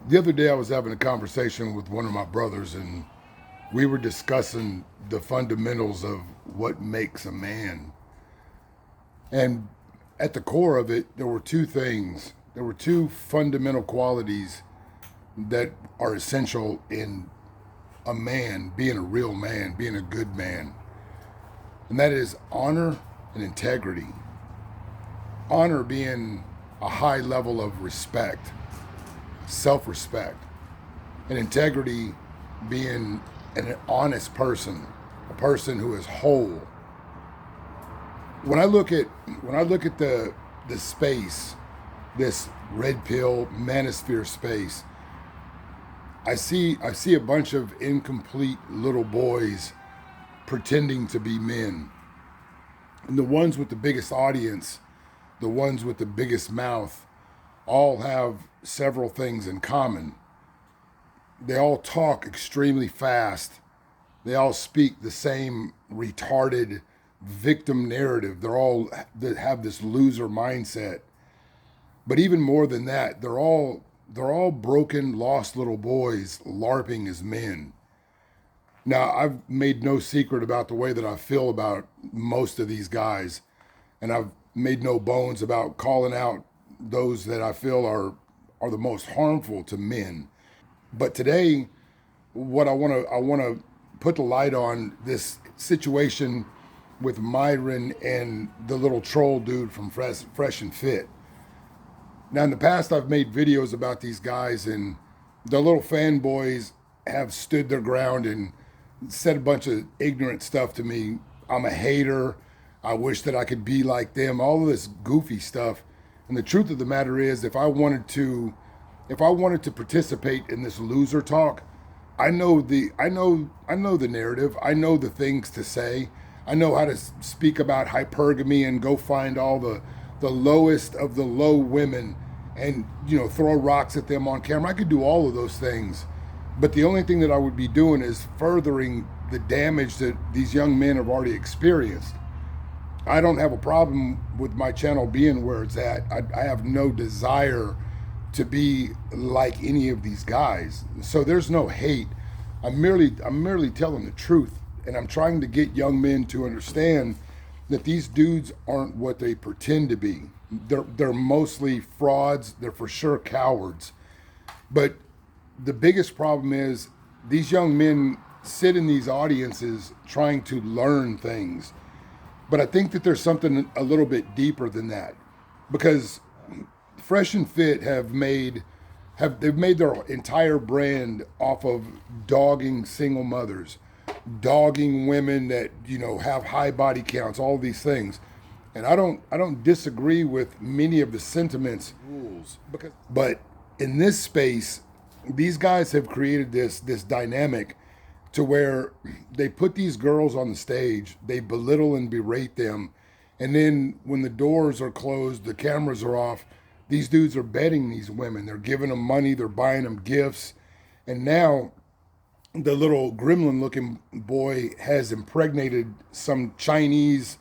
The other day, I was having a conversation with one of my brothers, and we were discussing the fundamentals of what makes a man. And at the core of it, there were two things. There were two fundamental qualities that are essential in a man, being a real man, being a good man. And that is honor and integrity. Honor being a high level of respect, self respect, and integrity being an honest person, a person who is whole. When I look at the space, this red pill manosphere space, I see a bunch of incomplete little boys pretending to be men. And the ones with the biggest audience, the ones with the biggest mouth, all have several things in common. They all talk extremely fast. They all speak the same retarded victim narrative. They have this loser mindset. But even more than that, they're all broken, lost little boys LARPing as men. Now, I've made no secret about the way that I feel about most of these guys, and I've made no bones about calling out those that I feel are the most harmful to men. But today, what I want to put the light on this situation with Myron and the little troll dude from Fresh and Fit. Now, in the past, I've made videos about these guys, and the little fanboys have stood their ground and said a bunch of ignorant stuff to me. I'm a hater. I wish that I could be like them. All of this goofy stuff. And the truth of the matter is, if I wanted to participate in this loser talk, I know the narrative. I know the things to say. I know how to speak about hypergamy and go find all the lowest of the low women and throw rocks at them on camera. I could do all of those things. But the only thing that I would be doing is furthering the damage that these young men have already experienced. I don't have a problem with my channel being where it's at. I have no desire to be like any of these guys. So there's no hate. I'm merely telling the truth, and I'm trying to get young men to understand that these dudes aren't what they pretend to be. They're mostly frauds. They're for sure cowards. But the biggest problem is these young men sit in these audiences trying to learn things. But I think that there's something a little bit deeper than that, because Fresh and Fit they've made their entire brand off of dogging single mothers, dogging women that have high body counts, all these things. And I don't disagree with many of the sentiments rules, but in this space, these guys have created this dynamic to where they put these girls on the stage, they belittle and berate them, and then when the doors are closed, the cameras are off, these dudes are betting these women. They're giving them money, they're buying them gifts, and now the little gremlin looking boy has impregnated some Chinese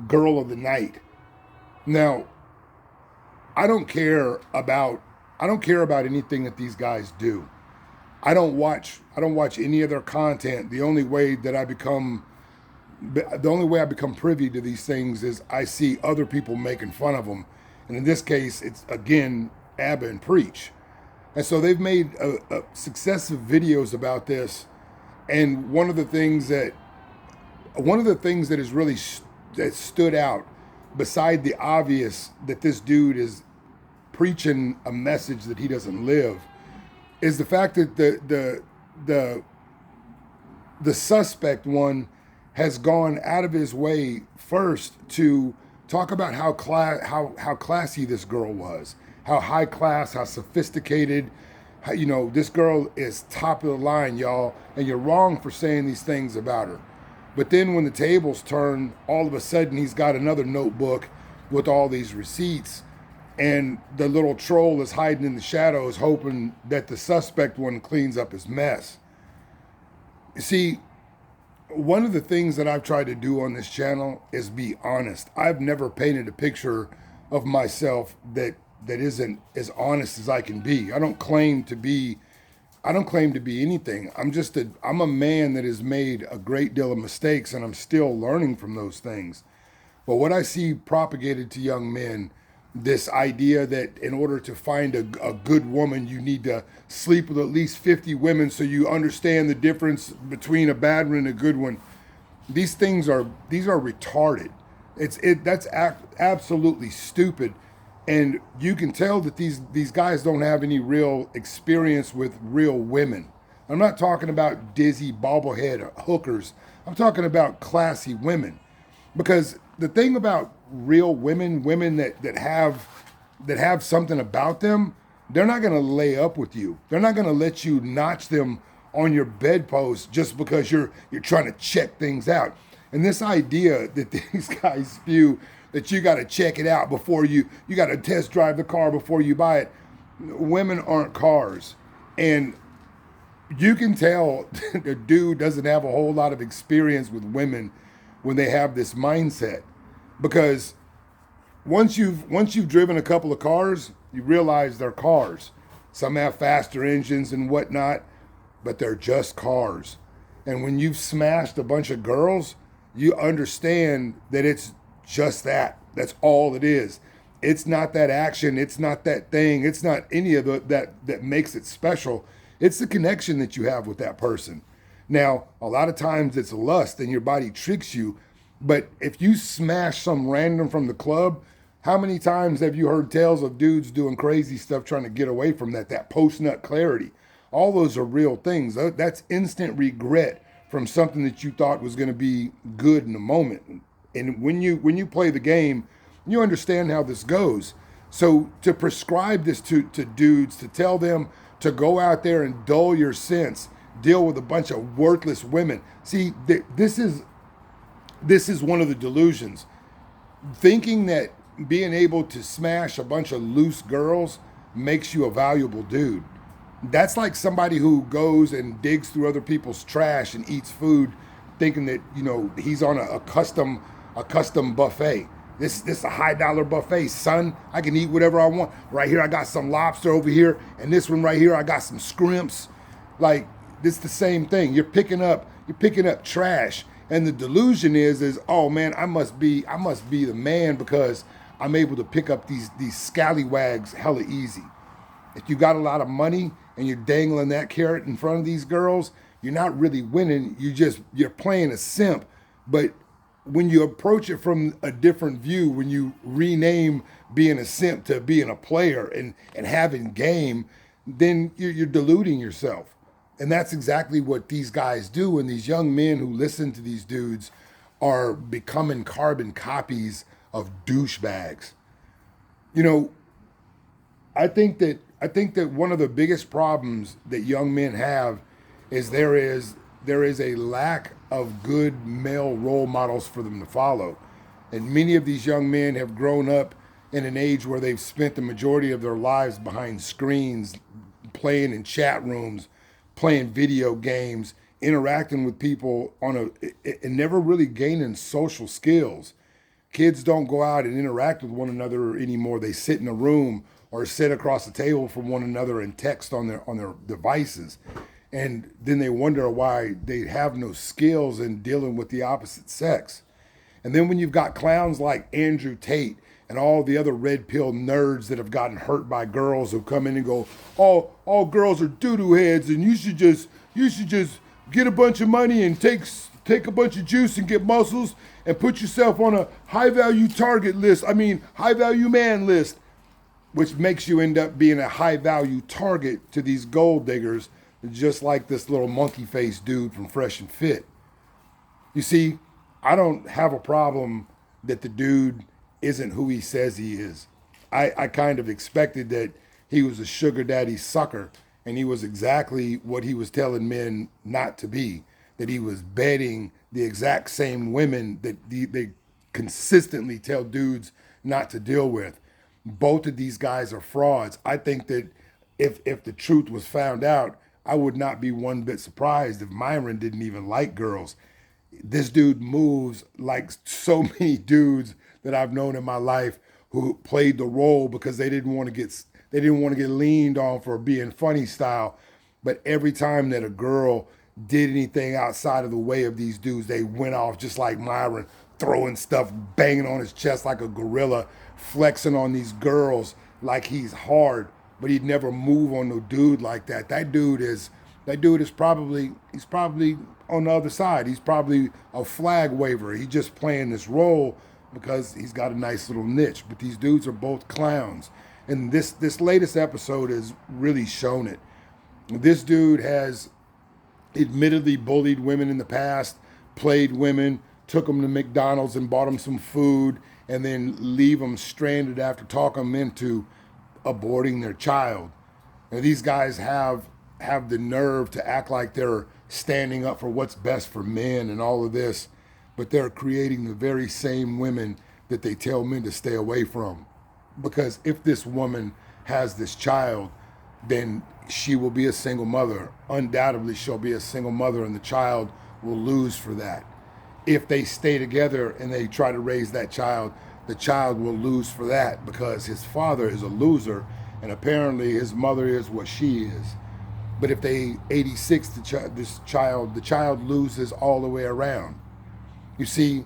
girl of the night. Now, I don't care about I don't care about anything that these guys do. I don't watch any of their content. The only way I become privy to these things is I see other people making fun of them. And in this case, it's again Abba and Preach. And so they've made successive videos about this. And one of the things that is really that stood out, beside the obvious that this dude is preaching a message that he doesn't live, is the fact that the the suspect one has gone out of his way first to talk about how classy this girl was, how high class, how sophisticated. This girl is top of the line, y'all, and you're wrong for saying these things about her. But then when the tables turn, all of a sudden he's got another notebook with all these receipts, and the little troll is hiding in the shadows, hoping that the suspect one cleans up his mess. You see, one of the things that I've tried to do on this channel is be honest. I've never painted a picture of myself that that isn't as honest as I can be. I don't claim to be anything. I'm a man that has made a great deal of mistakes and I'm still learning from those things. But what I see propagated to young men, this idea that in order to find a good woman, you need to sleep with at least 50 women so you understand the difference between a bad one and a good one. These are retarded. Absolutely stupid, and you can tell that these guys don't have any real experience with real women. I'm not talking about dizzy bobblehead hookers. I'm talking about classy women, because the thing about real women, women that have something about them, they're not going to lay up with you. They're not going to let you notch them on your bedpost just because you're trying to check things out. And this idea that these guys spew, that you got to check it out before you got to test drive the car before you buy it. Women aren't cars. And you can tell the dude doesn't have a whole lot of experience with women when they have this mindset, because once you've driven a couple of cars, you realize they're cars. Some have faster engines and whatnot, but they're just cars. And when you've smashed a bunch of girls, you understand that it's just that. That's all it is. It's not that action. It's not that thing. It's not any of that makes it special. It's the connection that you have with that person. Now, a lot of times it's lust and your body tricks you. But if you smash some random from the club, how many times have you heard tales of dudes doing crazy stuff trying to get away from that post-nut clarity? All those are real things. That's instant regret from something that you thought was going to be good in the moment. And when you play the game, you understand how this goes. So to prescribe this to dudes, to tell them to go out there and dull your sense, deal with a bunch of worthless women. See, this is one of the delusions. Thinking that being able to smash a bunch of loose girls makes you a valuable dude. That's like somebody who goes and digs through other people's trash and eats food, thinking that he's on a custom buffet. This is a high dollar buffet, son. I can eat whatever I want. Right here, I got some lobster over here, and this one right here, I got some scrimps. Like, this the same thing. You're picking up trash, and the delusion is oh man, I must be the man because I'm able to pick up these scallywags hella easy. If you got a lot of money and you're dangling that carrot in front of these girls, you're not really winning. You're playing a simp. But when you approach it from a different view, when you rename being a simp to being a player and having game, then you're deluding yourself. And that's exactly what these guys do. And these young men who listen to these dudes are becoming carbon copies of douchebags. You know, I think that one of the biggest problems that young men have is there is a lack of good male role models for them to follow. And many of these young men have grown up in an age where they've spent the majority of their lives behind screens, playing in chat rooms, playing video games, interacting with people and never really gaining social skills. Kids don't go out and interact with one another anymore. They sit in a room or sit across the table from one another and text on their devices. And then they wonder why they have no skills in dealing with the opposite sex. And then when you've got clowns like Andrew Tate and all the other red pill nerds that have gotten hurt by girls who come in and go, all girls are doo-doo heads, and you should just get a bunch of money and take a bunch of juice and get muscles and put yourself on a high value target list. High value man list, which makes you end up being a high value target to these gold diggers, just like this little monkey faced dude from Fresh and Fit. You see, I don't have a problem that the dude isn't who he says he is. I kind of expected that he was a sugar daddy sucker, and he was exactly what he was telling men not to be, that he was bedding the exact same women that they consistently tell dudes not to deal with. Both of these guys are frauds. I think that if the truth was found out, I would not be one bit surprised if Myron didn't even like girls. This dude moves like so many dudes that I've known in my life who played the role because they didn't want to get leaned on for being funny style. But every time that a girl did anything outside of the way of these dudes, they went off just like Myron, throwing stuff, banging on his chest like a gorilla, flexing on these girls like he's hard, but he'd never move on no dude like that. That dude is probably on the other side. He's probably a flag waver. He's just playing this role because he's got a nice little niche. But these dudes are both clowns. And this latest episode has really shown it. This dude has admittedly bullied women in the past, played women, took them to McDonald's and bought them some food, and then leave them stranded after talking them into aborting their child. Now, these guys have the nerve to act like they're standing up for what's best for men and all of this, but they're creating the very same women that they tell men to stay away from. Because if this woman has this child, then she will be a single mother. Undoubtedly, she'll be a single mother, and the child will lose for that. If they stay together and they try to raise that child, the child will lose for that because his father is a loser, and apparently his mother is what she is. But if they 86 the child loses all the way around. You see,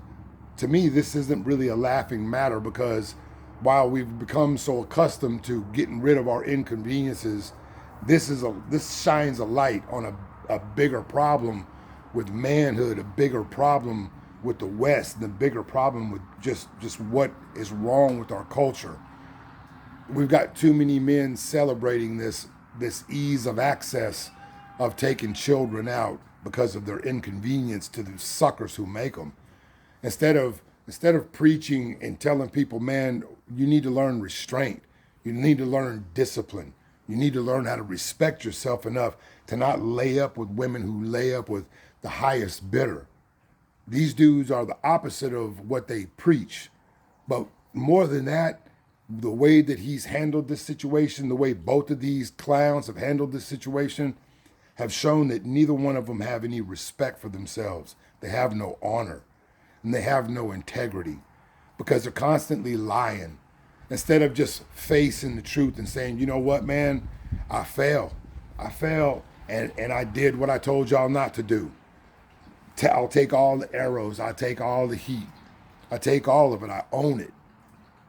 to me, this isn't really a laughing matter because while we've become so accustomed to getting rid of our inconveniences, this shines a light on a bigger problem with manhood, a bigger problem with the West, and a bigger problem with just what is wrong with our culture. We've got too many men celebrating this ease of access of taking children out because of their inconvenience to the suckers who make them. Instead of preaching and telling people, man, you need to learn restraint. You need to learn discipline. You need to learn how to respect yourself enough to not lay up with women who lay up with the highest bidder. These dudes are the opposite of what they preach. But more than that, the way that he's handled this situation, the way both of these clowns have handled this situation, have shown that neither one of them have any respect for themselves. They have no honor, and they have no integrity because they're constantly lying. Instead of just facing the truth and saying, you know what, man, I failed, and I did what I told y'all not to do. I'll take all the arrows, I take all the heat, I take all of it, I own it.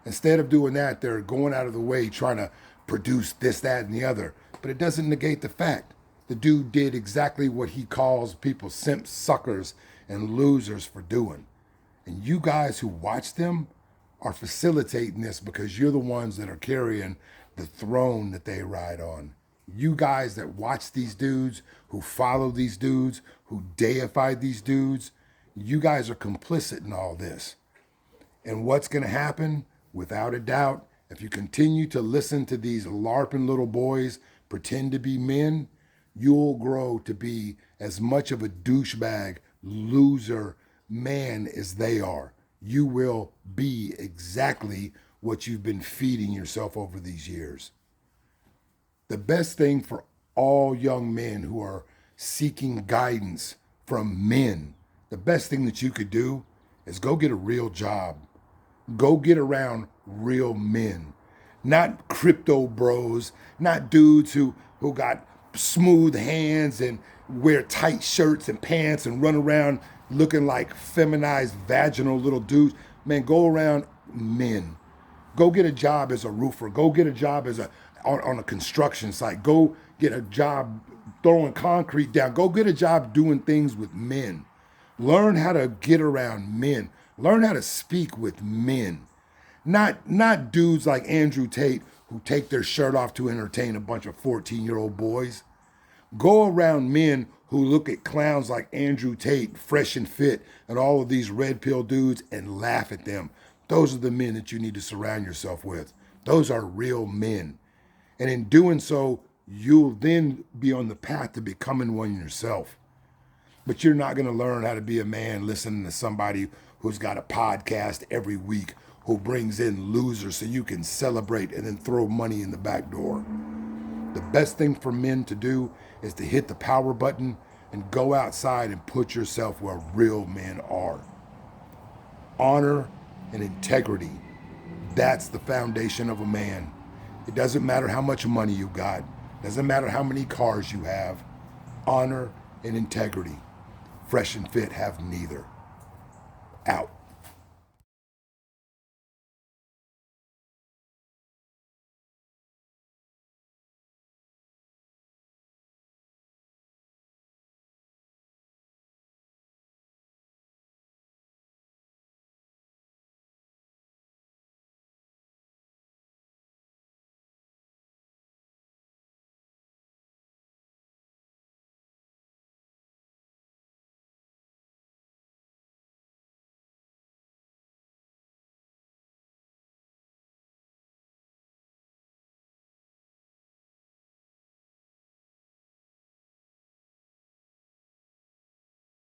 Instead of doing that, they're going out of the way trying to produce this, that, and the other. But it doesn't negate the fact the dude did exactly what he calls people simps, suckers, and losers for doing. And you guys who watch them are facilitating this because you're the ones that are carrying the throne that they ride on. You guys that watch these dudes, who follow these dudes, who deify these dudes, you guys are complicit in all this. And what's going to happen? Without a doubt, if you continue to listen to these LARPing little boys pretend to be men, you'll grow to be as much of a douchebag, loser man as they are. You will be exactly what you've been feeding yourself over these years. The best thing for all young men who are seeking guidance from men, the best thing that you could do is go get a real job. Go get around real men, not crypto bros, not dudes who got smooth hands and wear tight shirts and pants and run around looking like feminized vaginal little dudes. Man, go around men. Go get a job as a roofer. Go get a job on a construction site. Go get a job throwing concrete down. Go get a job doing things with men. Learn how to get around men. Learn how to speak with men. Not dudes like Andrew Tate who take their shirt off to entertain a bunch of 14-year-old boys. Go around men who look at clowns like Andrew Tate, fresh and fit, and all of these red pill dudes and laugh at them. Those are the men that you need to surround yourself with. Those are real men. And in doing so, you'll then be on the path to becoming one yourself. But you're not going to learn how to be a man listening to somebody who's got a podcast every week who brings in losers so you can celebrate and then throw money in the back door. The best thing for men to do is to hit the power button and go outside and put yourself where real men are. Honor and integrity. That's the foundation of a man. It doesn't matter how much money you got. Doesn't matter how many cars you have. Honor and integrity. Fresh and Fit have neither. Out.